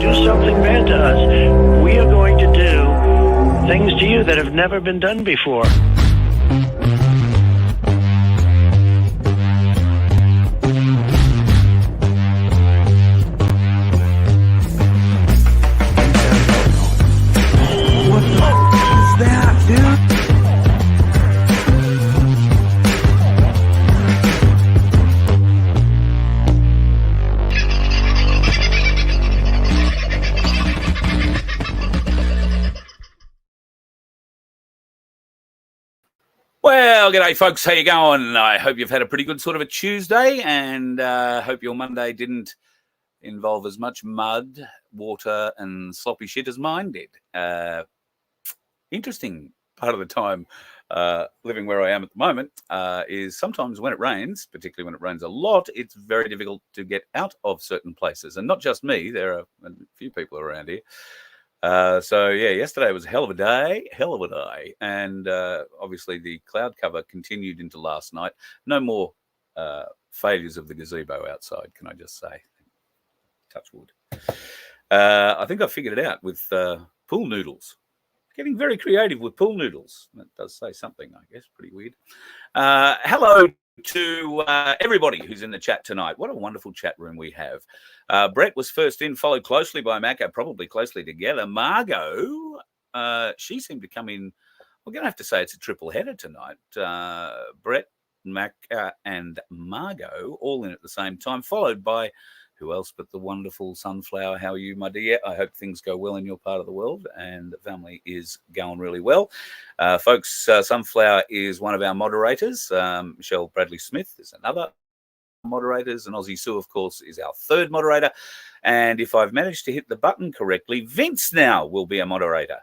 do something bad to us, we are going to do things to you that have never been done before. Well, g'day, folks. How you going? I hope you've had a pretty good sort of a Tuesday, and hope your Monday didn't involve as much mud, water, and sloppy shit as mine did. Interesting part of the time living where I am at the moment is sometimes when it rains, particularly when it rains a lot, it's very difficult to get out of certain places. And not just me. There are a few people around here. So yeah, yesterday was a hell of a day, and obviously the cloud cover continued into last night. No more failures of the gazebo outside, can I just say? Touch wood. I think I figured it out with pool noodles. Getting very creative with pool noodles. That does say something, I guess. Pretty weird. Hello to everybody who's in the chat tonight. What a wonderful chat room we have. Brett was first in, followed closely by Macca, probably closely together. Margot, she seemed to come in. We're going to have to say it's a triple header tonight. Brett, Macca, and Margot all in at the same time, followed by who else but the wonderful Sunflower. How are you, my dear? I hope things go well in your part of the world and the family is going really well. Folks, Sunflower is one of our moderators. Michelle Bradley-Smith is another moderators, and Aussie Sue, of course, is our third moderator. And if I've managed to hit the button correctly, Vince now will be a moderator.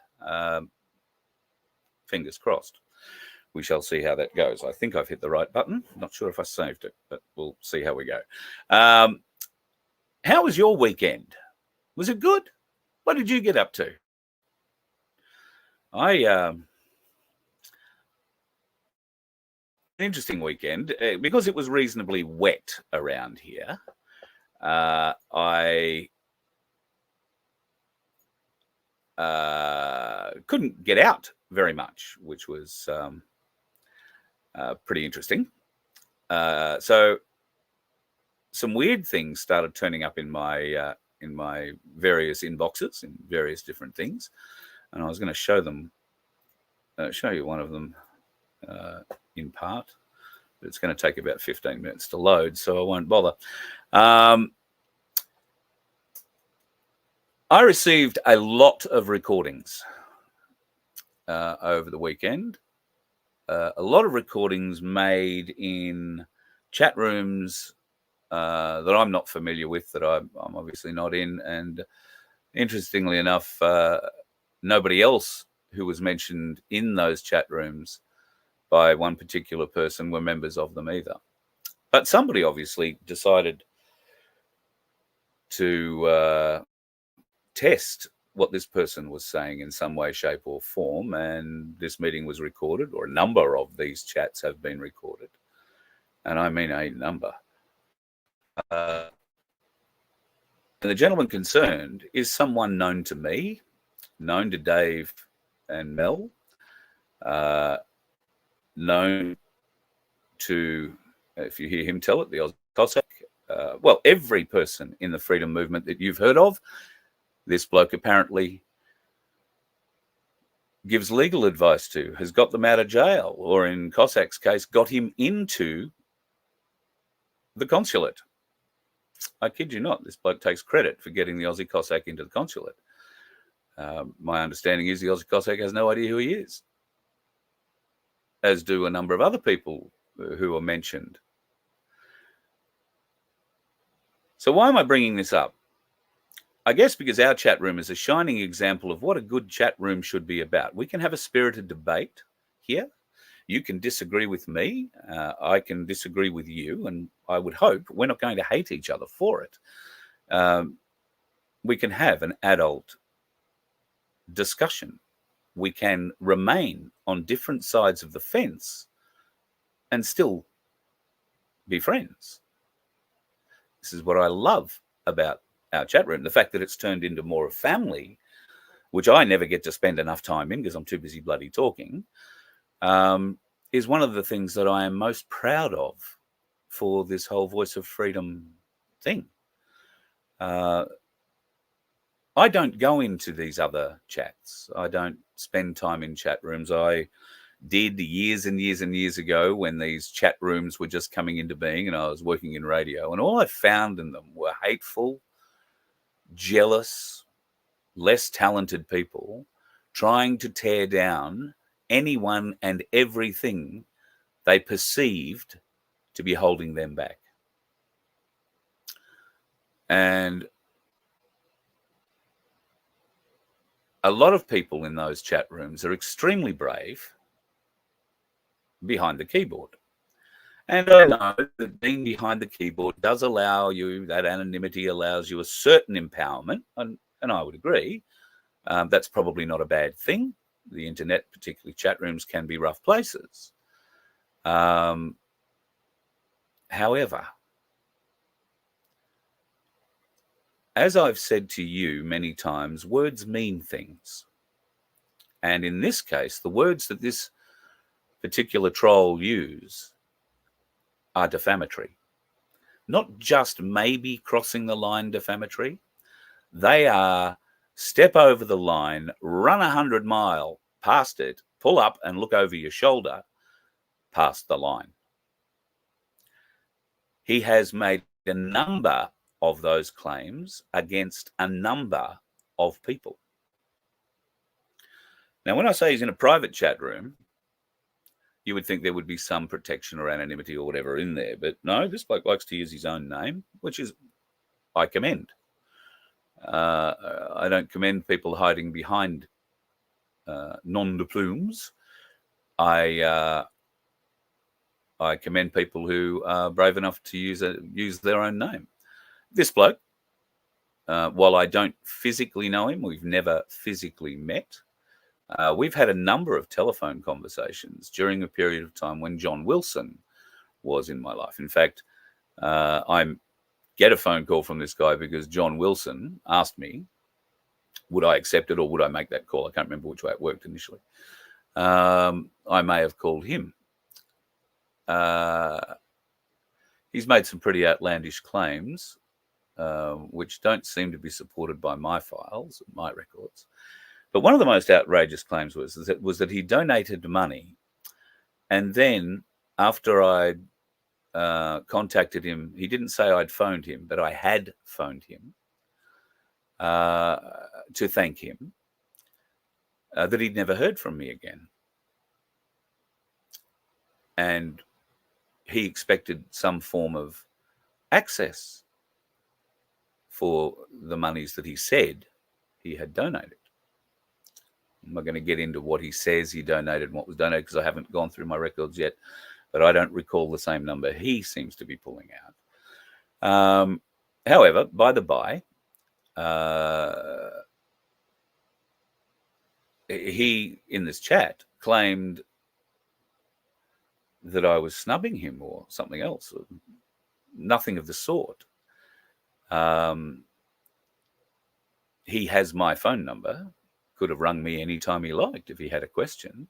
Fingers crossed. We shall see how that goes. I think I've hit the right button. Not sure if I saved it, but we'll see how we go. How was your weekend? Was it good? What did you get up to? An interesting weekend because it was reasonably wet around here. I couldn't get out very much, which was pretty interesting. So some weird things started turning up in my various inboxes in various different things, and I was going to show you one of them in part, but it's going to take about 15 minutes to load, so I won't bother. I received a lot of recordings over the weekend. A lot of recordings made in chat rooms that I'm not familiar with, that I'm obviously not in. And interestingly enough, nobody else who was mentioned in those chat rooms by one particular person were members of them either. But somebody obviously decided to test what this person was saying in some way, shape or form. And this meeting was recorded, or a number of these chats have been recorded. And I mean a number. And the gentleman concerned is someone known to me, known to Dave and Mel, known to, if you hear him tell it, the Aussie Cossack, well, every person in the freedom movement that you've heard of. This bloke apparently gives legal advice to, has got them out of jail, or in Cossack's case, got him into the consulate. I kid you not, this bloke takes credit for getting the Aussie Cossack into the consulate. My understanding is the Aussie Cossack has no idea who he is, as do a number of other people who are mentioned. So why am I bringing this up? I guess because our chat room is a shining example of what a good chat room should be about. We can have a spirited debate here. You can disagree with me. I can disagree with you. And I would hope we're not going to hate each other for it. We can have an adult discussion. We can remain on different sides of the fence and still be friends. This is what I love about our chat room. The fact that it's turned into more of family, which I never get to spend enough time in because I'm too busy bloody talking, is one of the things that I am most proud of for this whole Voice of Freedom thing. I don't go into these other chats. I don't spend time in chat rooms. I did years and years and years ago when these chat rooms were just coming into being and I was working in radio, and all I found in them were hateful, jealous, less talented people trying to tear down anyone and everything they perceived to be holding them back. And a lot of people in those chat rooms are extremely brave behind the keyboard. And I know that being behind the keyboard does allow you, that anonymity allows you a certain empowerment, and I would agree. That's probably not a bad thing. The internet, particularly chat rooms, can be rough places. However, as I've said to you many times, words mean things. And in this case, the words that this particular troll use are defamatory. Not just maybe crossing the line defamatory. They are step over the line, run 100 miles past it, pull up and look over your shoulder past the line. He has made a number of those claims against a number of people. Now, when I say he's in a private chat room, you would think there would be some protection or anonymity or whatever in there. But no, this bloke likes to use his own name, which is, I commend. I don't commend people hiding behind nom de plumes. I commend people who are brave enough to use their own name. This bloke, while I don't physically know him, we've never physically met. We've had a number of telephone conversations during a period of time when John Wilson was in my life. In fact, I get a phone call from this guy because John Wilson asked me, would I accept it or would I make that call? I can't remember which way it worked initially. I may have called him. He's made some pretty outlandish claims, which don't seem to be supported by my files, my records. But one of the most outrageous claims was that he donated money, and then after I contacted him, he didn't say I'd phoned him, but I had phoned him to thank him, that he'd never heard from me again. And he expected some form of access for the monies that he said he had donated. I'm not going to get into what he says he donated and what was donated because I haven't gone through my records yet, but I don't recall the same number he seems to be pulling out. However, by the by, he, in this chat, claimed that I was snubbing him or something else. Nothing of the sort. He has my phone number. Could have rung me anytime he liked if he had a question.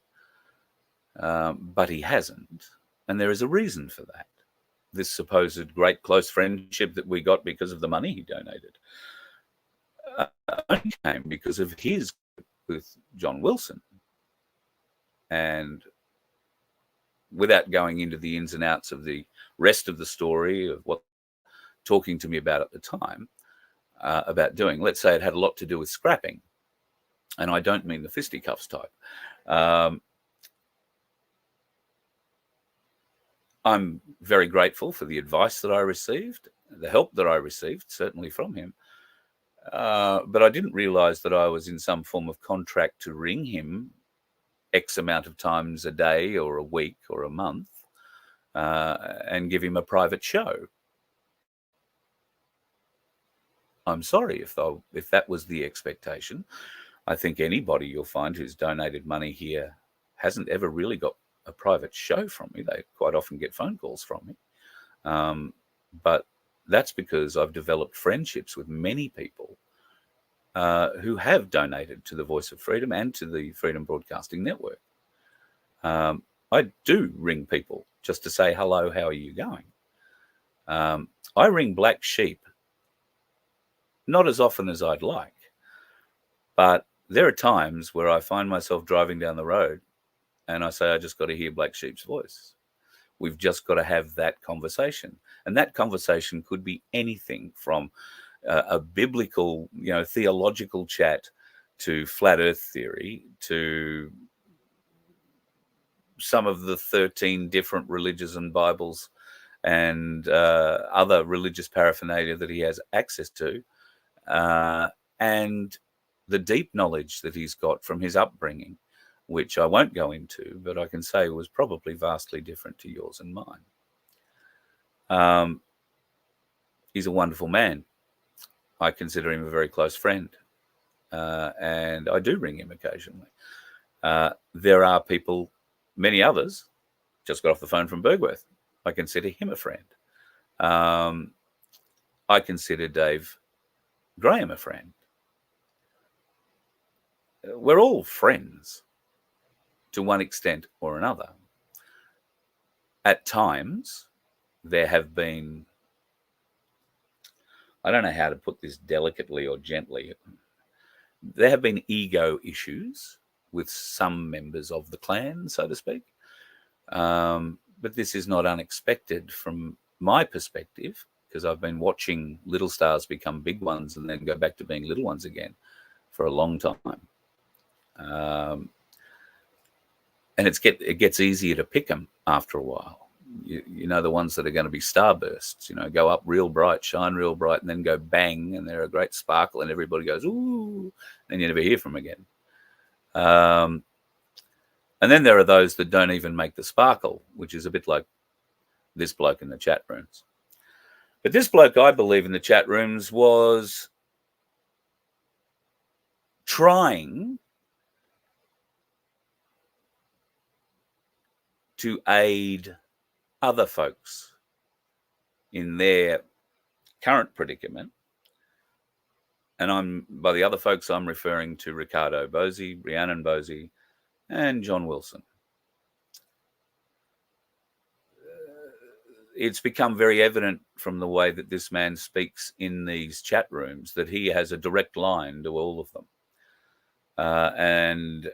But he hasn't. And there is a reason for that. This supposed great close friendship that we got because of the money he donated only came because of his with John Wilson. And without going into the ins and outs of the rest of the story of what talking to me about at the time, about doing, let's say it had a lot to do with scrapping. And I don't mean the fisticuffs type. I'm very grateful for the advice that I received, the help that I received, certainly from him. But I didn't realize that I was in some form of contract to ring him X amount of times a day or a week or a month and give him a private show. I'm sorry if that was the expectation. I think anybody you'll find who's donated money here hasn't ever really got a private show from me. They quite often get phone calls from me. But that's because I've developed friendships with many people who have donated to the Voice of Freedom and to the Freedom Broadcasting Network. I do ring people just to say, hello, how are you going? I ring black sheep not as often as I'd like, but there are times where I find myself driving down the road and I say, I just got to hear Black Sheep's voice. We've just got to have that conversation. And that conversation could be anything from a biblical, theological chat to flat earth theory, to some of the 13 different religions and Bibles and other religious paraphernalia that he has access to, and the deep knowledge that he's got from his upbringing, which I won't go into, but I can say was probably vastly different to yours and mine. He's a wonderful man. I consider him a very close friend, and I do ring him occasionally. There are people, many others, just got off the phone from Bergworth. I consider him a friend. I consider Dave Graham a friend. We're all friends to one extent or another. At times, there have been, I don't know how to put this delicately or gently, there have been ego issues with some members of the clan, so to speak. But this is not unexpected from my perspective, because I've been watching little stars become big ones and then go back to being little ones again for a long time. And it gets easier to pick them after a while. You know, the ones that are going to be starbursts, go up real bright, shine real bright, and then go bang, and they're a great sparkle, and everybody goes, ooh, and you never hear from them again. And then there are those that don't even make the sparkle, which is a bit like this bloke in the chat rooms. But this bloke, I believe, in the chat rooms was trying to aid other folks in their current predicament. And by the other folks, I'm referring to Ricardo Boosey, Rhiannon Boosey, and John Wilson. It's become very evident from the way that this man speaks in these chat rooms that he has a direct line to all of them. And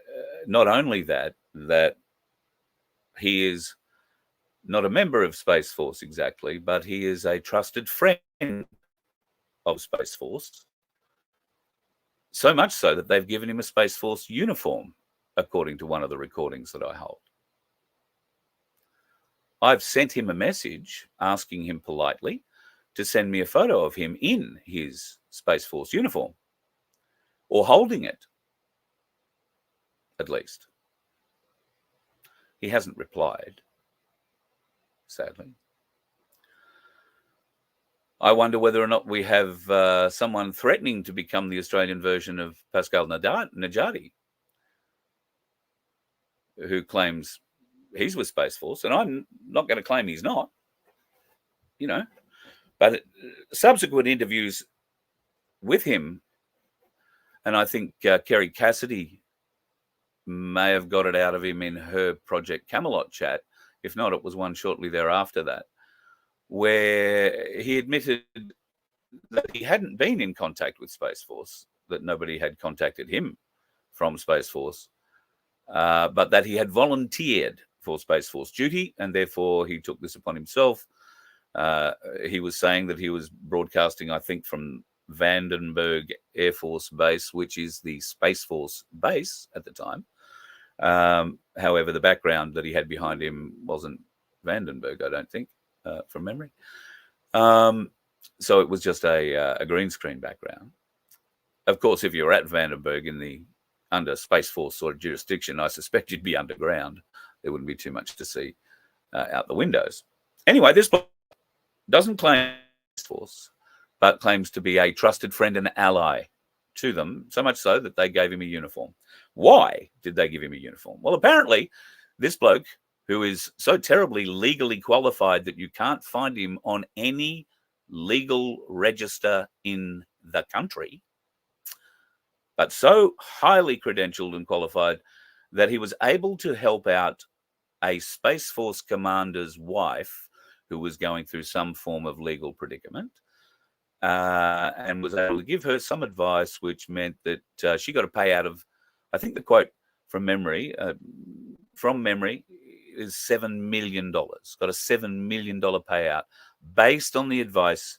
not only that he is not a member of Space Force exactly, but he is a trusted friend of Space Force. So much so that they've given him a Space Force uniform, according to one of the recordings that I hold. I've sent him a message asking him politely to send me a photo of him in his Space Force uniform, or holding it, at least. He hasn't replied, sadly. I wonder whether or not we have someone threatening to become the Australian version of Pascal Najati, who claims he's with Space Force, and I'm not going to claim he's not, but subsequent interviews with him, and I think Kerry Cassidy may have got it out of him in her Project Camelot chat. If not, it was one shortly thereafter that, where he admitted that he hadn't been in contact with Space Force, that nobody had contacted him from Space Force, but that he had volunteered for Space Force duty, and therefore he took this upon himself. He was saying that he was broadcasting, I think, from Vandenberg Air Force Base, which is the Space Force base at the time. However, the background that he had behind him wasn't Vandenberg, I don't think, from memory. So it was just a green screen background. Of course, if you're at Vandenberg under Space Force sort of jurisdiction, I suspect you'd be underground. There wouldn't be too much to see out the windows. Anyway, this doesn't claim Space Force, but claims to be a trusted friend and ally to them, so much so that they gave him a uniform. Why did they give him a uniform? Well, apparently, this bloke, who is so terribly legally qualified that you can't find him on any legal register in the country, but so highly credentialed and qualified that he was able to help out a Space Force commander's wife who was going through some form of legal predicament, and was able to give her some advice, which meant that she got a payout of, I think the quote from memory is $7 million. Got a $7 million payout based on the advice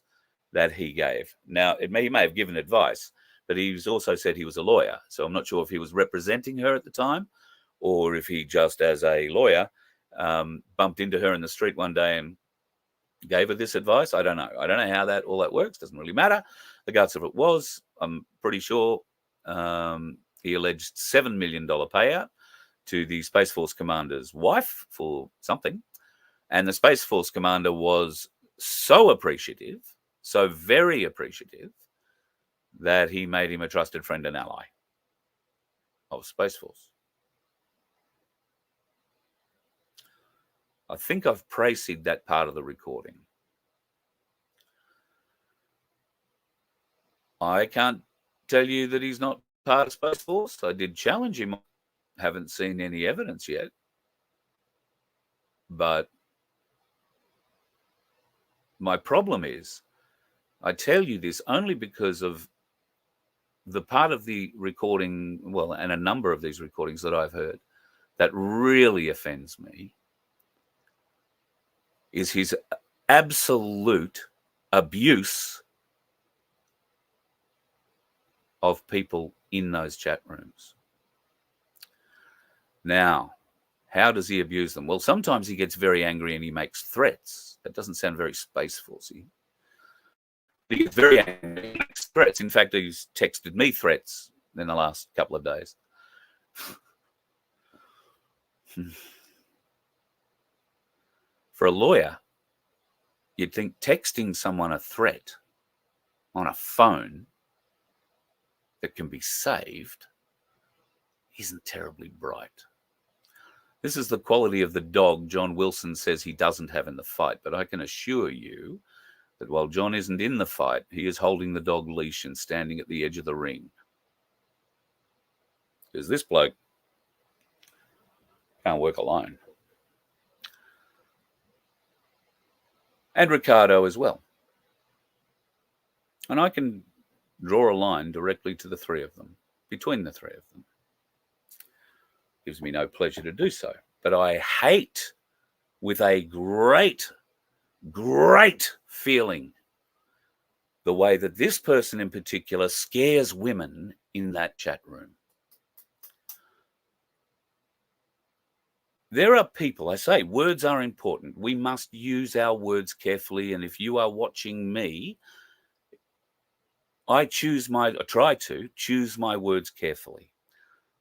that he gave. Now, he may have given advice, but he's also said he was a lawyer. So I'm not sure if he was representing her at the time or if he just, as a lawyer, bumped into her in the street one day and gave her this advice. I don't know. I don't know how all that works. Doesn't really matter. The guts of it was, I'm pretty sure he alleged $7 million payout to the Space Force commander's wife for something. And the Space Force commander was so appreciative, so very appreciative, that he made him a trusted friend and ally of Space Force. I think I've praised that part of the recording. I can't tell you that he's not part of Space Force. I did challenge him. Haven't seen any evidence yet. But my problem is, I tell you this only because of the part of the recording, well, and a number of these recordings that I've heard, that really offends me is his absolute abuse of people in those chat rooms. Now, how does he abuse them? Well, sometimes he gets very angry and he makes threats. That doesn't sound very Space Forcey. He gets very angry and makes threats. In fact, he's texted me threats in the last couple of days. For a lawyer, you'd think texting someone a threat on a phone that can be saved isn't terribly bright. This is the quality of the dog John Wilson says he doesn't have in the fight, but I can assure you that while John isn't in the fight, he is holding the dog leash and standing at the edge of the ring. Because this bloke can't work alone. And Ricardo as well. And I can draw a line directly to the three of them, between the three of them. Gives me no pleasure to do so. But I hate with a great feeling the way that this person in particular scares women in that chat room. There are people, I say, words are important. We must use our words carefully. And if you are watching me, I try to choose my words carefully.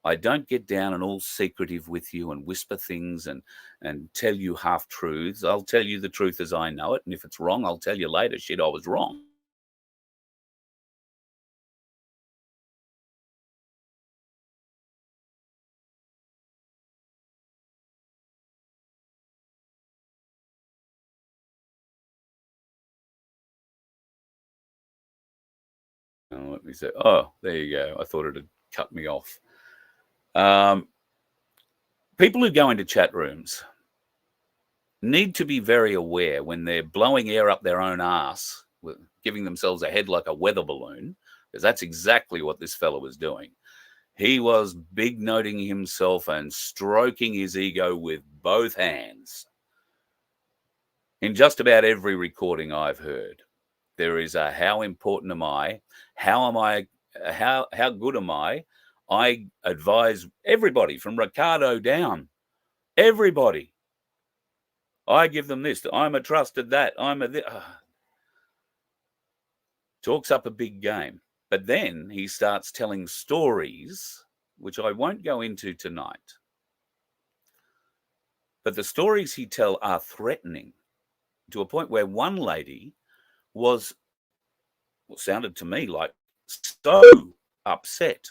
I don't get down and all secretive with you and whisper things and tell you half-truths. I'll tell you the truth as I know it. And if it's wrong, I'll tell you later, shit, I was wrong. Let me say, oh, there you go. I thought it had cut me off. People who go into chat rooms need to be very aware when they're blowing air up their own ass, giving themselves a head like a weather balloon, because that's exactly what this fellow was doing. He was big noting himself and stroking his ego with both hands. In just about every recording I've heard, there is a how important am I? How good am I? I advise everybody from Ricardo down. Everybody. I give them this. I'm a trusted that. Talks up a big game. But then he starts telling stories, which I won't go into tonight. But the stories he tells are threatening to a point where one lady was, what sounded to me like, so upset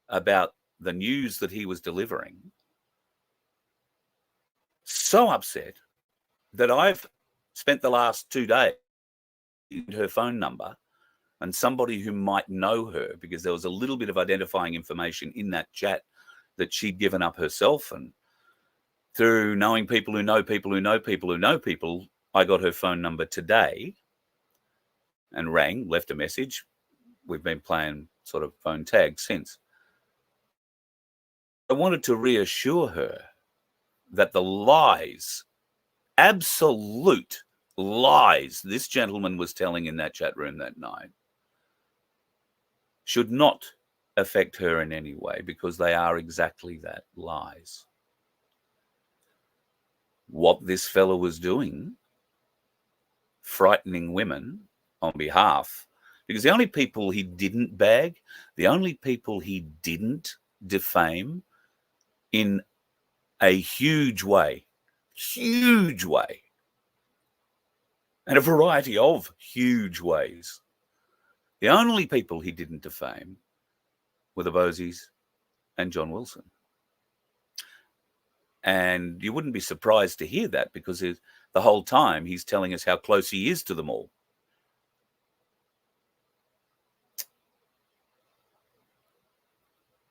about the news that he was delivering, so upset that I've spent the last 2 days her phone number and somebody who might know her, because there was a little bit of identifying information in that chat that she'd given up herself. And through knowing people who know people who know people who know people, I got her phone number today and rang, left a message. We've been playing sort of phone tag since. I wanted to reassure her that the lies, absolute lies, this gentleman was telling in that chat room that night should not affect her in any way, because they are exactly that, lies. What this fellow was doing, frightening women on behalf, because the only people he didn't bag, the only people he didn't defame in a huge way, and a variety of huge ways, the only people he didn't defame were the Boseys and John Wilson. And you wouldn't be surprised to hear that, because the whole time he's telling us how close he is to them all.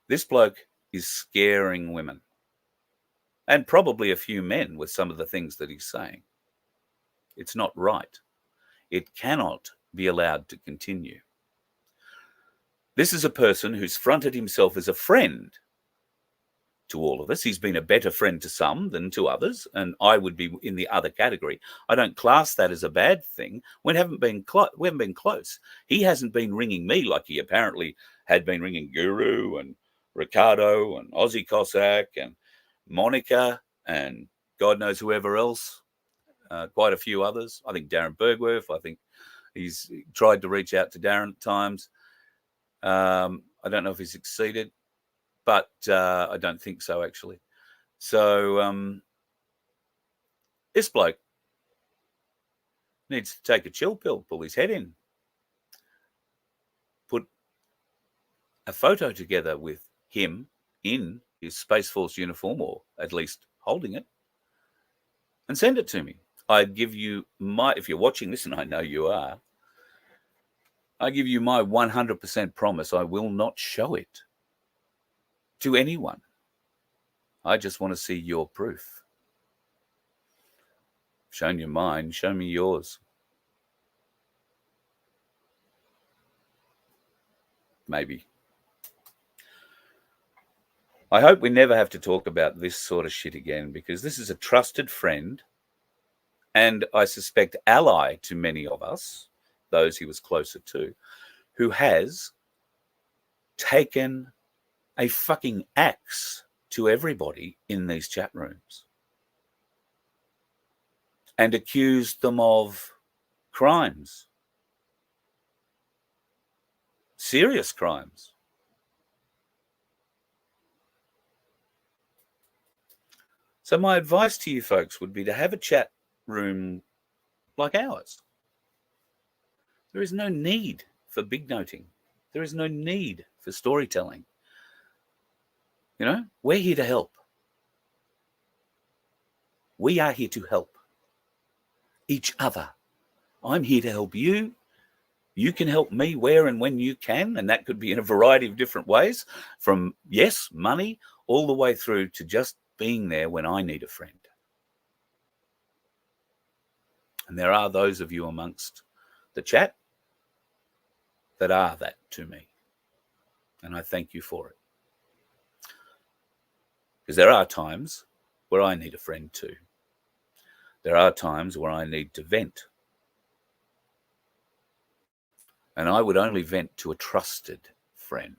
This bloke is scaring women, and probably a few men, with some of the things that he's saying. It's not right. It cannot be allowed to continue. This is a person who's fronted himself as a friend to all of us. He's been a better friend to some than to others, and I would be in the other category. I don't class that as a bad thing. We haven't been close. He hasn't been ringing me like he apparently had been ringing Guru and Ricardo and Aussie Cossack and Monica and God knows whoever else, quite a few others. I think Darren Bergworth, I think he's tried to reach out to Darren at times. I don't know if he succeeded, but I don't think so, actually. So this bloke needs to take a chill pill, pull his head in, put a photo together with him in his Space Force uniform, or at least holding it, and send it to me. I'd give you my, if you're watching this, and I know you are, I give you my 100% promise I will not show it to anyone. I just want to see your proof. I've shown you mine, show me yours. Maybe. I hope we never have to talk about this sort of shit again, because this is a trusted friend, and I suspect ally to many of us, those he was closer to, who has taken a fucking axe to everybody in these chat rooms and accused them of crimes, serious crimes. So my advice to you folks would be to have a chat room like ours. There is no need for big noting. There is no need for storytelling. You know, we're here to help. We are here to help each other. I'm here to help you. You can help me where and when you can, and that could be in a variety of different ways, from, yes, money, all the way through to just being there when I need a friend. And there are those of you amongst the chat that are that to me, and I thank you for it. Because there are times where I need a friend too. There are times where I need to vent. And I would only vent to a trusted friend.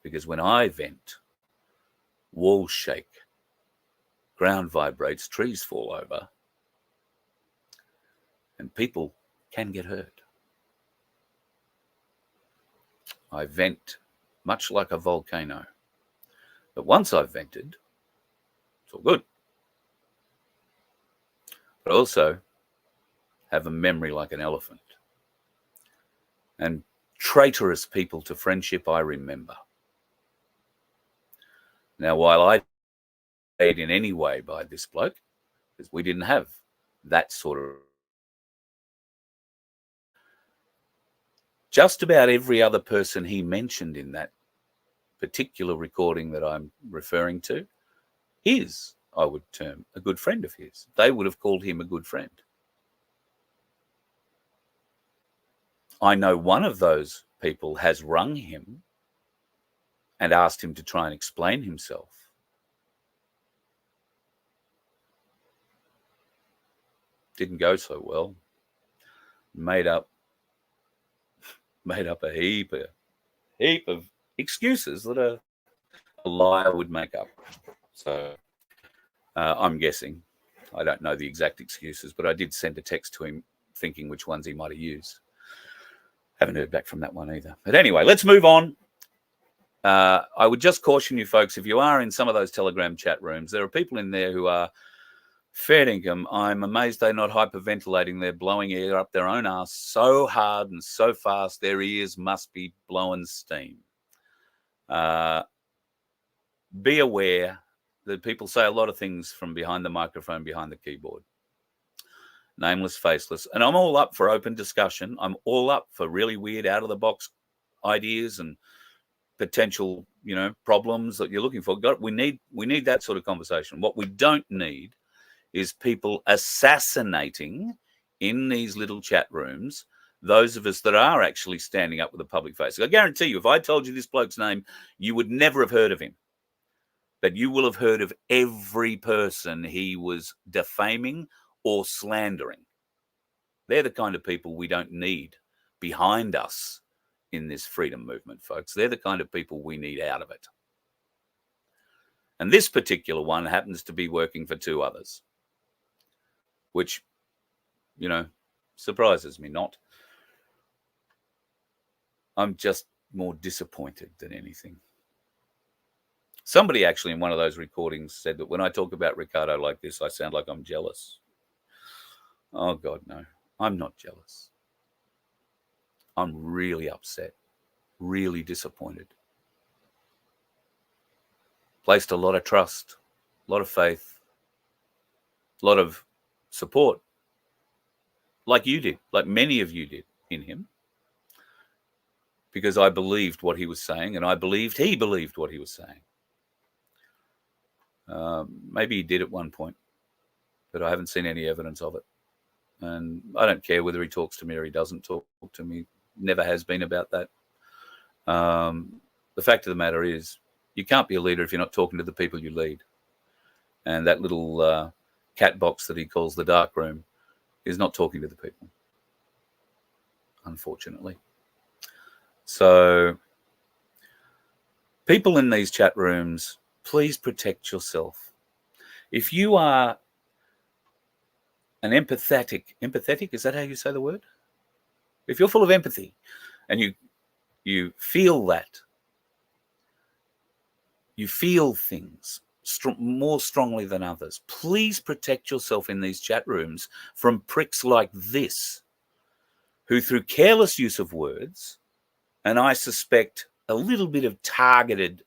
Because when I vent, walls shake, ground vibrates, trees fall over, and people can get hurt. I vent much like a volcano. But once I've vented, it's all good. But I also have a memory like an elephant. And traitorous people to friendship I remember. Now, while I paid in any way by this bloke, because we didn't have that sort of just about every other person he mentioned in that particular recording that I'm referring to is, I would term, a good friend of his. They would have called him a good friend. I know one of those people has rung him and asked him to try and explain himself. Didn't go so well. Made up a heap of excuses that a liar would make up. So I'm guessing. I don't know the exact excuses, but I did send a text to him thinking which ones he might have used. Haven't heard back from that one either. But anyway, let's move on. I would just caution you folks, if you are in some of those Telegram chat rooms, there are people in there who are fair dinkum. I'm amazed they're not hyperventilating. They're blowing air up their own ass so hard and so fast, their ears must be blowing steam. Be aware that people say a lot of things from behind the microphone, behind the keyboard. Nameless, faceless. And I'm all up for open discussion. I'm all up for really weird, out-of-the-box ideas and potential, problems that you're looking for. We need that sort of conversation. What we don't need is people assassinating in these little chat rooms those of us that are actually standing up with a public face. I guarantee you, if I told you this bloke's name, you would never have heard of him. But you will have heard of every person he was defaming or slandering. They're the kind of people we don't need behind us in this freedom movement, folks. They're the kind of people we need out of it. And this particular one happens to be working for two others, which, surprises me not. I'm just more disappointed than anything. Somebody actually in one of those recordings said that when I talk about Ricardo like this, I sound like I'm jealous. Oh, God, no. I'm not jealous. I'm really upset, really disappointed. Placed a lot of trust, a lot of faith, a lot of support, like you did, like many of you did in him, because I believed what he was saying, and I believed he believed what he was saying. Maybe he did at one point, but I haven't seen any evidence of it. And I don't care whether he talks to me or he doesn't talk to me. Never has been about that. The fact of the matter is, you can't be a leader if you're not talking to the people you lead. And that little cat box that he calls the dark room is not talking to the people, unfortunately. So people in these chat rooms, please protect yourself. If you are an empathetic, is that how you say the word? If you're full of empathy and you feel that, you feel things more strongly than others, please protect yourself in these chat rooms from pricks like this, who through careless use of words, and I suspect a little bit of targeted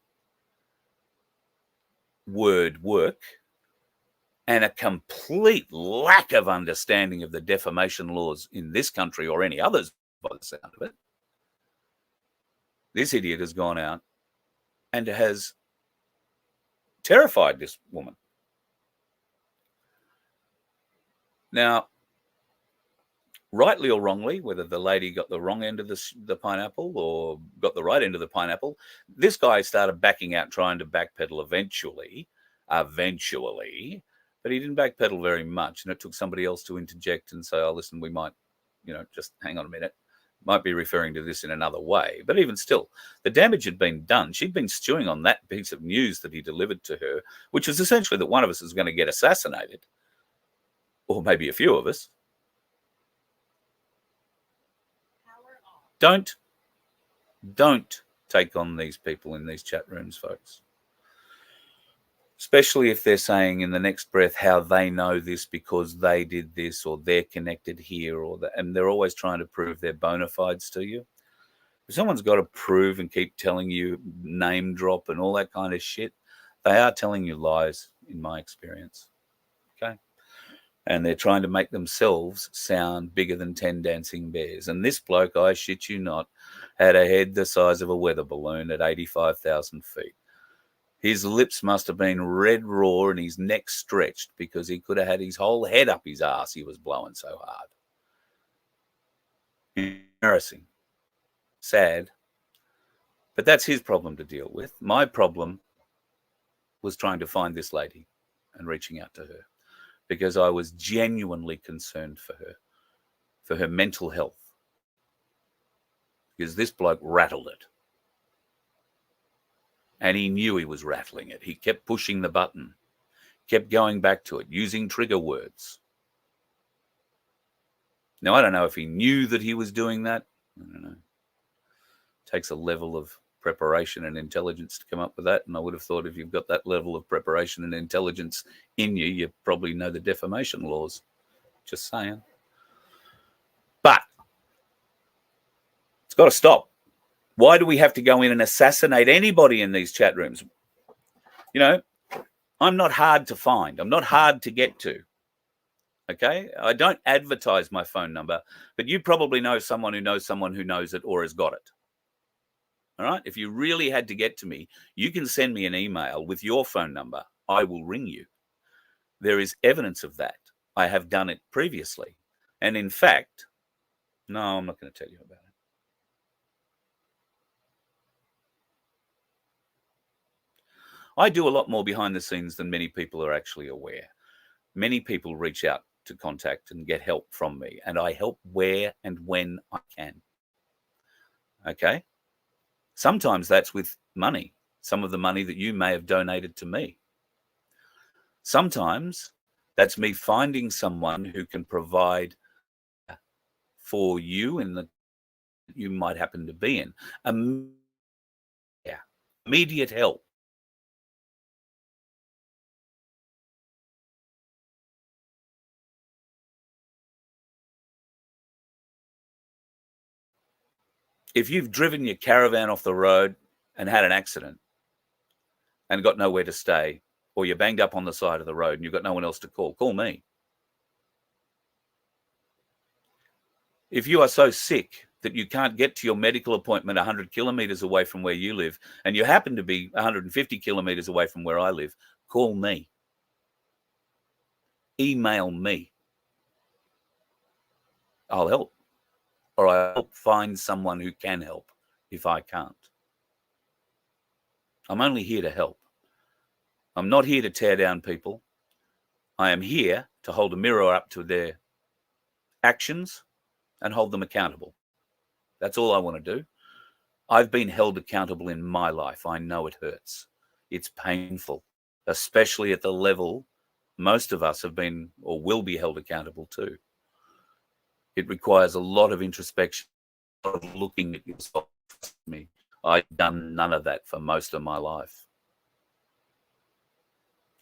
word work, and a complete lack of understanding of the defamation laws in this country or any others, by the sound of it, this idiot has gone out and has terrified this woman. Now, rightly or wrongly, whether the lady got the wrong end of the pineapple or got the right end of the pineapple, this guy started backing out, trying to backpedal eventually, but he didn't backpedal very much, and it took somebody else to interject and say, oh, listen, we might, just hang on a minute, might be referring to this in another way. But even still, the damage had been done. She'd been stewing on that piece of news that he delivered to her, which was essentially that one of us is going to get assassinated, or maybe a few of us. Don't take on these people in these chat rooms, folks. Especially if they're saying in the next breath how they know this because they did this or they're connected here or that, and they're always trying to prove their bona fides to you. If someone's got to prove and keep telling you name drop and all that kind of shit, they are telling you lies, in my experience. Okay? and they're trying to make themselves sound bigger than 10 dancing bears. And this bloke, I shit you not, had a head the size of a weather balloon at 85,000 feet. His lips must have been red raw and his neck stretched because he could have had his whole head up his ass. He was blowing so hard. Embarrassing. Sad. But that's his problem to deal with. My problem was trying to find this lady and reaching out to her because I was genuinely concerned for her mental health. Because this bloke rattled it. And he knew he was rattling it. He kept pushing the button, kept going back to it, using trigger words. Now, I don't know if he knew that he was doing that. I don't know. It takes a level of preparation and intelligence to come up with that. And I would have thought if you've got that level of preparation and intelligence in you, you probably know the defamation laws. Just saying. But it's got to stop. Why do we have to go in and assassinate anybody in these chat rooms? You know, I'm not hard to find. I'm not hard to get to. Okay? I don't advertise my phone number, but you probably know someone who knows it or has got it. All right? If you really had to get to me, you can send me an email with your phone number. I will ring you. There is evidence of that. I have done it previously. And in fact, no, I'm not going to tell you about it. I do a lot more behind the scenes than many people are actually aware. Many people reach out to contact and get help from me, and I help where and when I can. Okay? Sometimes that's with money, some of the money that you may have donated to me. Sometimes that's me finding someone who can provide for you in the you might happen to be in. Immediate help. If you've driven your caravan off the road and had an accident and got nowhere to stay, or you're banged up on the side of the road and you've got no one else to call me. If you are so sick that you can't get to your medical appointment 100 kilometers away from where you live, and you happen to be 150 kilometers away from where I live, call me. Email me. I'll help. Or I'll help find someone who can help if I can't. I'm only here to help. I'm not here to tear down people. I am here to hold a mirror up to their actions and hold them accountable. That's all I want to do. I've been held accountable in my life. I know it hurts. It's painful, especially at the level most of us have been or will be held accountable to. It requires a lot of introspection, a lot of looking at yourself. I've done none of that for most of my life.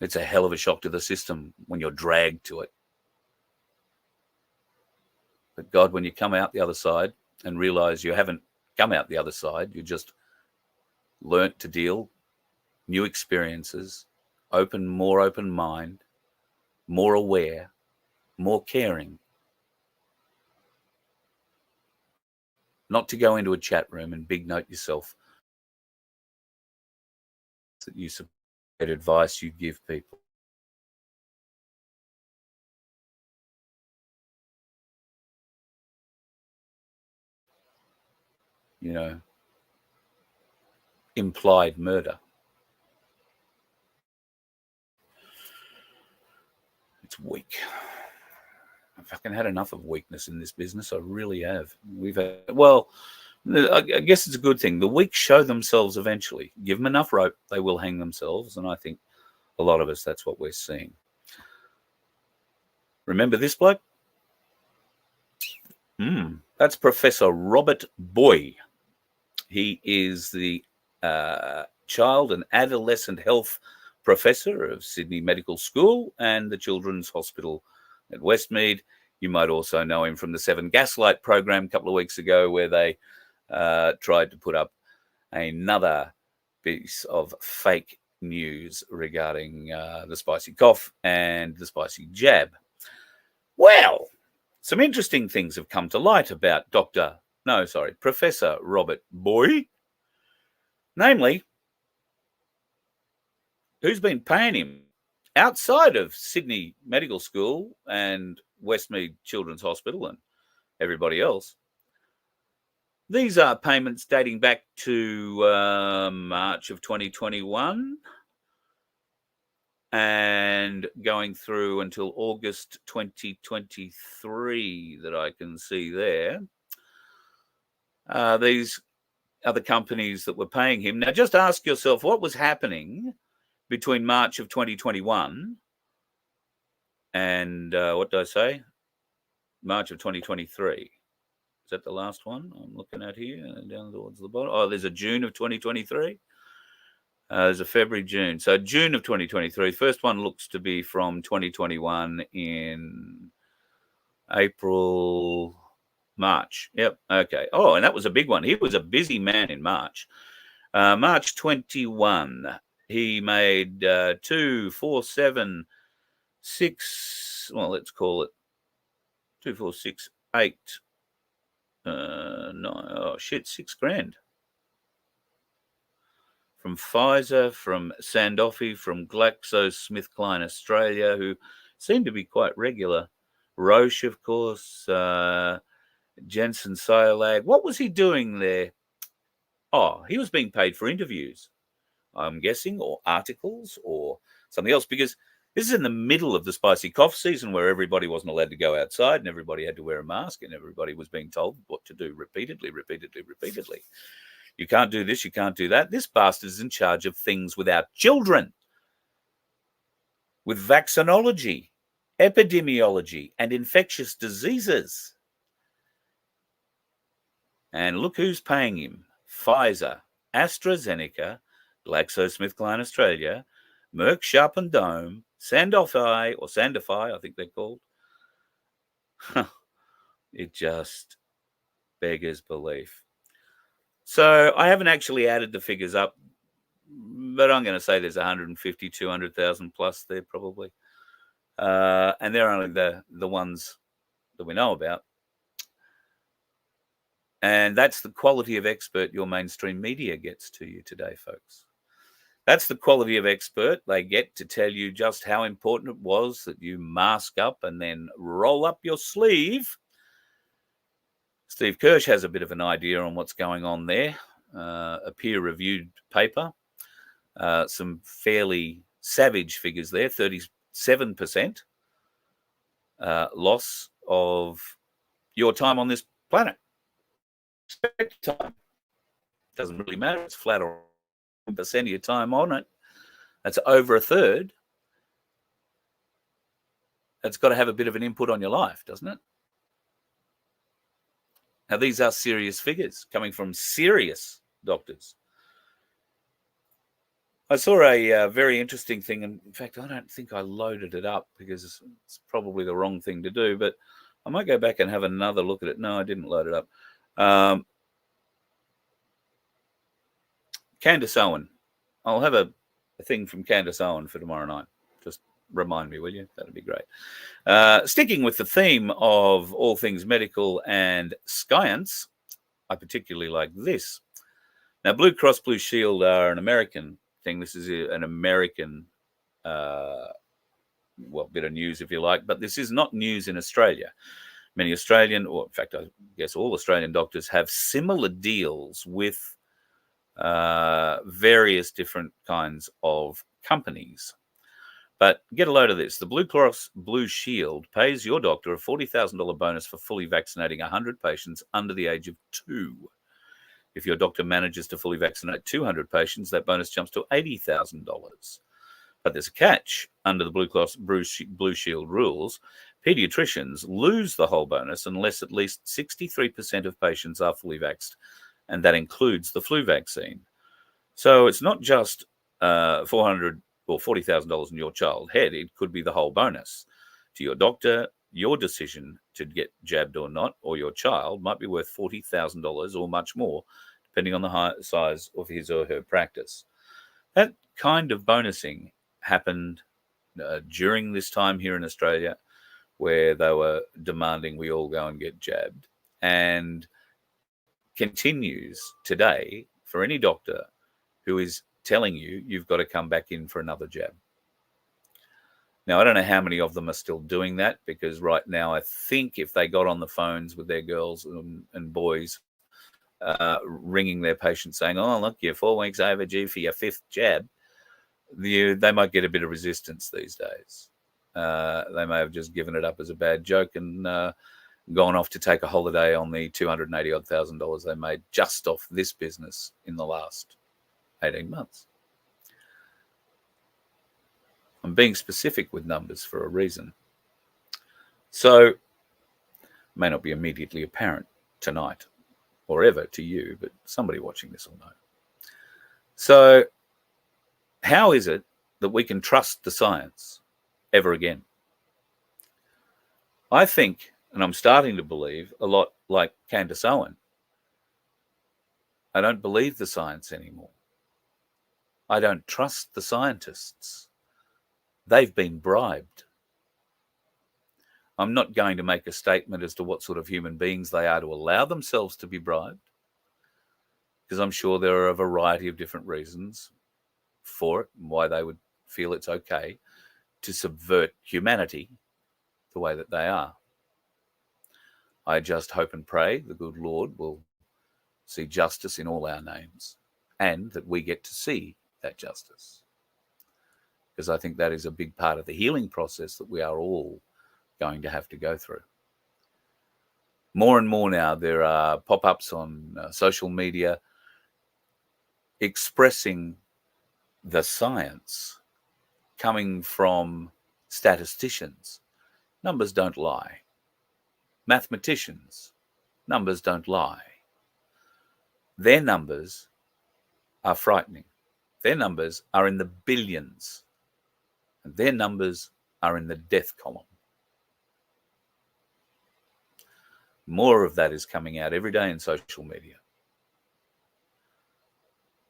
It's a hell of a shock to the system when you're dragged to it. But God, when you come out the other side and realize you haven't come out the other side, you just learnt to deal, new experiences, more open mind, more aware, more caring. Not to go into a chat room and big note yourself that you support advice you give people. You know, implied murder. It's weak. I've fucking had enough of weakness in this business. I really have. I guess it's a good thing. The weak show themselves eventually. Give them enough rope, they will hang themselves. And I think a lot of us, that's what we're seeing. Remember this bloke? That's Professor Robert Boyle. He is the child and adolescent health professor of Sydney Medical School and the Children's Hospital at Westmead. You might also know him from the 7 Gaslight program a couple of weeks ago, where they tried to put up another piece of fake news regarding the spicy cough and the spicy jab. Well, some interesting things have come to light about Professor Robert Boyle. Namely, who's been paying him outside of Sydney Medical School and Westmead Children's Hospital and everybody else. These are payments dating back to March of 2021 and going through until August 2023 that I can see there. These are the companies that were paying him. Now, just ask yourself what was happening between March of 2021 and what did I say? March of 2023. Is that the last one I'm looking at here? Down towards the bottom. Oh, there's a June of 2023. There's a February, June. So June of 2023. First one looks to be from 2021 in April, March. Yep. Okay. Oh, and that was a big one. He was a busy man in March. March 21, he made 2, 4, 7, 6. Well, let's call it 2, 4, 6, 8. No, 6 grand. From Pfizer, from Sanofi, from GlaxoSmithKline Australia, who seem to be quite regular. Roche, of course, Jensen Siolag. What was he doing there? Oh, he was being paid for interviews, I'm guessing, or articles or something else, because this is in the middle of the spicy cough season where everybody wasn't allowed to go outside and everybody had to wear a mask and everybody was being told what to do repeatedly. You can't do this, you can't do that. This bastard is in charge of things with our children, with vaccinology, epidemiology, and infectious diseases. And look who's paying him. Pfizer, AstraZeneca, GlaxoSmithKline Australia, Merck Sharp and Dome, Sanofi, I think they're called. It just beggars belief. So I haven't actually added the figures up, but I'm going to say there's 150, 200,000 plus there probably. And they're only the ones that we know about. And that's the quality of expert your mainstream media gets to you today, folks. That's the quality of expert they get to tell you just how important it was that you mask up and then roll up your sleeve. Steve Kirsch has a bit of an idea on what's going on there. A peer-reviewed paper. Some fairly savage figures there, 37% loss of your time on this planet. Time. Doesn't really matter. It's flat or 1% of your time on it. That's over a third. That's got to have a bit of an input on your life, doesn't it? Now, these are serious figures coming from serious doctors. I saw a very interesting thing. And in fact, I don't think I loaded it up because it's probably the wrong thing to do, but I might go back and have another look at it. No, I didn't load it up. Candace Owen. I'll have a thing from Candace Owen for tomorrow night. Just remind me, will you? That'd be great. Sticking with the theme of all things medical and science, I particularly like this. Now, Blue Cross Blue Shield are an American thing. This is an American, bit of news, if you like, but this is not news in Australia. Many Australian, or in fact, I guess all Australian doctors have similar deals with various different kinds of companies. But get a load of this. The Blue Cross Blue Shield pays your doctor a $40,000 bonus for fully vaccinating 100 patients under the age of 2. If your doctor manages to fully vaccinate 200 patients, that bonus jumps to $80,000. But there's a catch. Under the Blue Cross Blue Shield rules, pediatricians lose the whole bonus unless at least 63% of patients are fully vaxxed, and that includes the flu vaccine. So it's not just $400 or $40,000 in your child head. It could be the whole bonus. To your doctor, your decision to get jabbed or not, or your child, might be worth $40,000 or much more, depending on the size of his or her practice. That kind of bonusing happened during this time here in Australia where they were demanding we all go and get jabbed, and continues today for any doctor who is telling you you've got to come back in for another jab. Now, I don't know how many of them are still doing that, because right now I think if they got on the phones with their girls and boys, ringing their patients saying, oh, look, you're 4 weeks overdue for your 5th jab, they might get a bit of resistance these days. They may have just given it up as a bad joke and gone off to take a holiday on the $280,000 they made just off this business in the last 18 months. I'm being specific with numbers for a reason. So, may not be immediately apparent tonight or ever to you, but somebody watching this will know. So, how is it that we can trust the science ever again? I think, and I'm starting to believe, a lot like Candace Owen, I don't believe the science anymore. I don't trust the scientists. They've been bribed. I'm not going to make a statement as to what sort of human beings they are to allow themselves to be bribed, because I'm sure there are a variety of different reasons for it and why they would feel it's okay to subvert humanity the way that they are. I just hope and pray the good Lord will see justice in all our names, and that we get to see that justice, because I think that is a big part of the healing process that we are all going to have to go through. More and more now, there are pop-ups on social media expressing the science coming from statisticians. Numbers don't lie. Mathematicians, numbers don't lie. Their numbers are frightening. Their numbers are in the billions, and their numbers are in the death column. More of that is coming out every day in social media.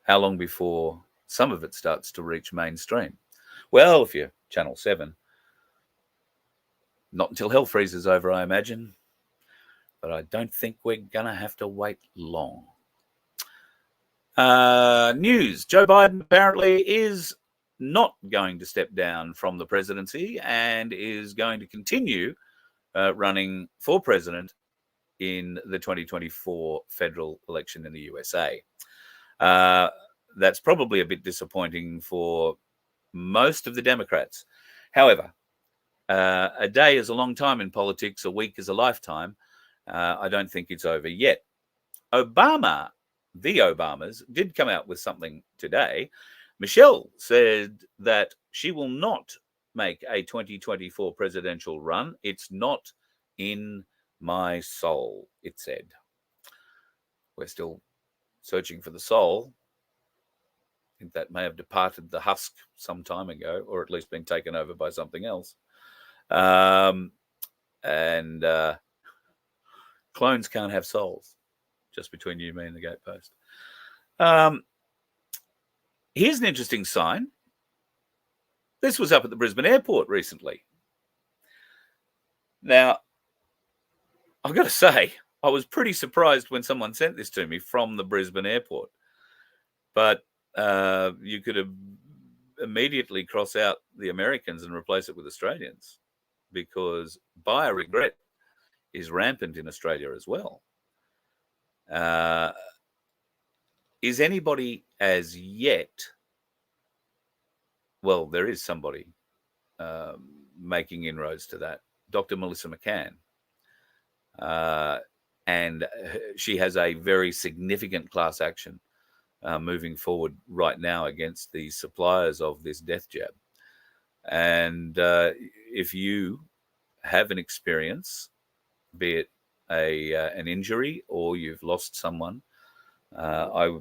How long before some of it starts to reach mainstream? Well, if you're Channel 7, not until hell freezes over, I imagine. But I don't think we're going to have to wait long. News. Joe Biden apparently is not going to step down from the presidency and is going to continue running for president in the 2024 federal election in the USA. That's probably a bit disappointing for most of the Democrats. However, a day is a long time in politics, a week is a lifetime. I don't think it's over yet. The Obamas, did come out with something today. Michelle said that she will not make a 2024 presidential run. It's not in my soul, it said. We're still searching for the soul. I think that may have departed the husk some time ago, or at least been taken over by something else. And clones can't have souls. Just between you, me, and the gatepost. Here's an interesting sign. This was up at the Brisbane airport recently. Now, I've got to say, I was pretty surprised when someone sent this to me from the Brisbane airport. But you could have immediately cross out the Americans and replace it with Australians, because buyer regret is rampant in Australia as well. Is anybody as yet, well, there is somebody making inroads to that, Dr. Melissa McCann. And she has a very significant class action moving forward right now against the suppliers of this death jab. And if you have an experience, be it an injury or you've lost someone, I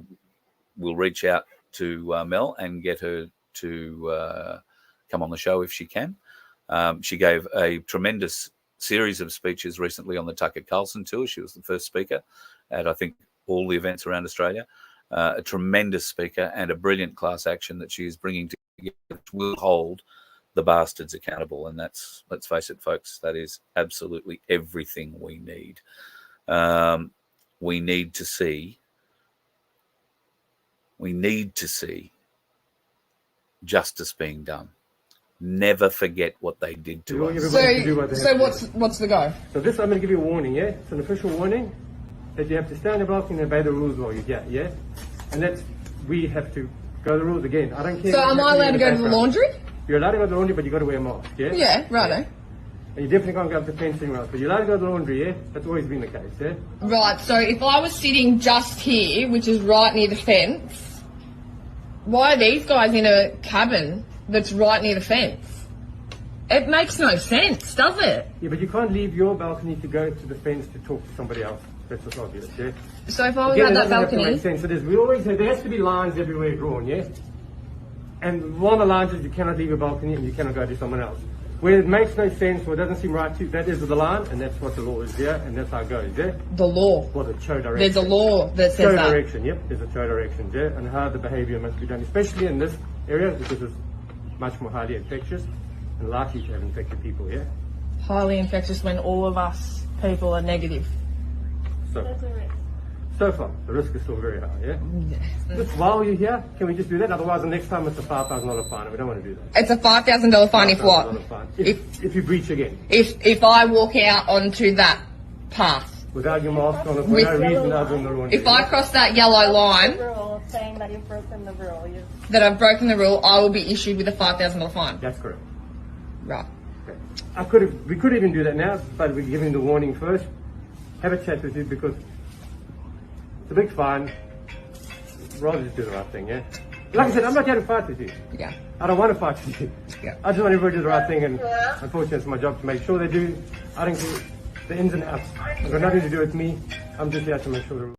will reach out to Mel and get her to come on the show if she can. She gave a tremendous series of speeches recently on the Tucker Carlson tour. She was the first speaker at, I think, all the events around Australia. A tremendous speaker and a brilliant class action that she is bringing together, which will hold the bastards accountable. And that's, let's face it, folks, that is absolutely everything we need. We need to see justice being done. Never forget what they did to us. So what's the go? So this, I'm going to give you a warning, yeah? It's an official warning that you have to stand in the balcony and obey the rules while you're here, yeah? And that's, we have to go the rules again. I don't care. So am I allowed to go to the laundry? You're allowed to go to the laundry, but you got to wear a mask, yeah? Yeah, righto. Yeah. And you definitely can't go up to fencing else, but you're allowed to go to the laundry, yeah? That's always been the case, yeah? Right, so if I was sitting just here, which is right near the fence, why are these guys in a cabin that's right near the fence? It makes no sense, does it? Yeah, but you can't leave your balcony to go to the fence to talk to somebody else. That's what's obvious, yeah? So if I was Again, at it that doesn't have to balcony... make sense. We always have, there has to be lines everywhere drawn, yeah? And one of the lines is you cannot leave your balcony and you cannot go to someone else. Where it makes no sense, or it doesn't seem right to you, that is the line, and that's what the law is, yeah? And that's how it goes, yeah? The law. Well, the show direction. There's a law that says show that. direction, yep. There's a show direction, yeah? And how the behaviour must be done, especially in this area, because it's much more highly infectious and likely to have infected people, yeah? Highly infectious when all of us people are negative. So far, the risk is still very high, yeah? Just while you're here, can we just do that? Otherwise, the next time it's a $5,000 fine, and we don't want to do that. It's a $5,000 fine if what? Fine. If you breach again. If I walk out onto that path. Without your mask on, for no reason other than the laundry. If I cross that yellow line, saying that you've broken the rule. that I've broken the rule, I will be issued with a $5,000 fine. That's correct. Right. Okay. We could even do that now, but we're giving the warning first. Have a chat with you because it's a big fine. Rather just do the right thing, yeah? Like I said, I'm not here to fight with you. Yeah. I don't want to fight with you. Yeah. I just want everybody to do the right thing, and unfortunately it's my job to make sure they do. I don't care the ins and outs. It's got nothing to do with me. I'm just here to make sure the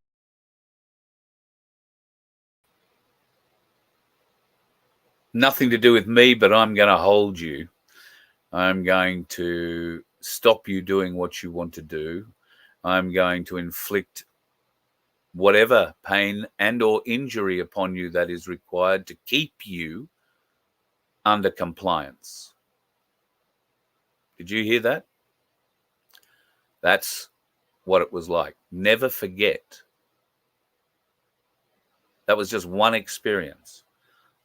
Nothing to do with me, but I'm going to hold you. I'm going to stop you doing what you want to do. I'm going to inflict whatever pain and or injury upon you that is required to keep you under compliance. Did you hear that? That's what it was like. Never forget. That was just one experience.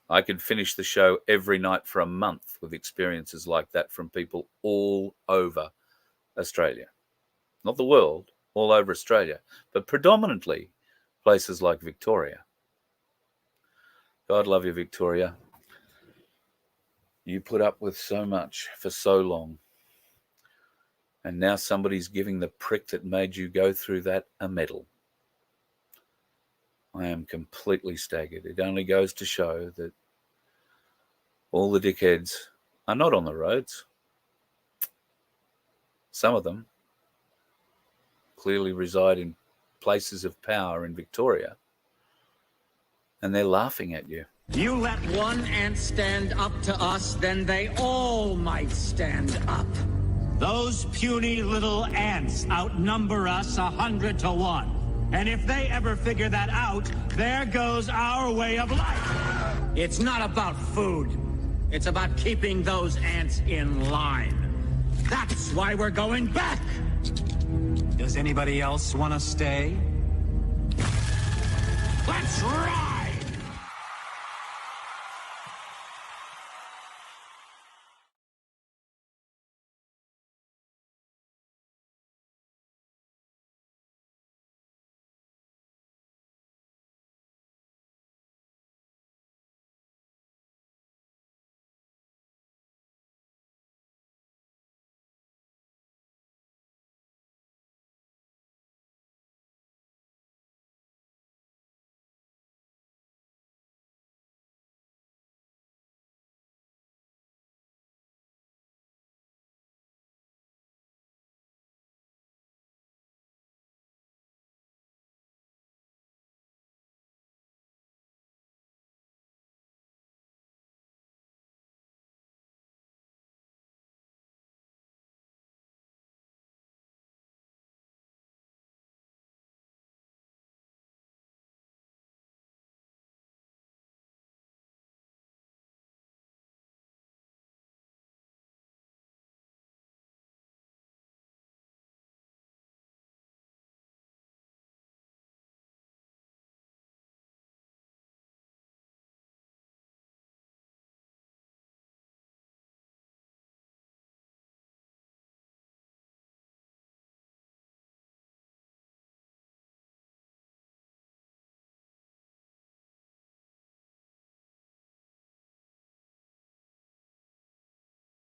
I could finish the show every night for a month with experiences like that from people all over Australia. Not the world, all over Australia, but predominantly places like Victoria. God love you, Victoria. You put up with so much for so long. And now somebody's giving the prick that made you go through that a medal. I am completely staggered. It only goes to show that all the dickheads are not on the roads. Some of them clearly reside in places of power in Victoria, and they're laughing at you. You let one ant stand up to us, then they all might stand up. Those puny little ants outnumber us 100 to 1. And if they ever figure that out, there goes our way of life. It's not about food. It's about keeping those ants in line. That's why we're going back. Does anybody else want to stay? Let's rock!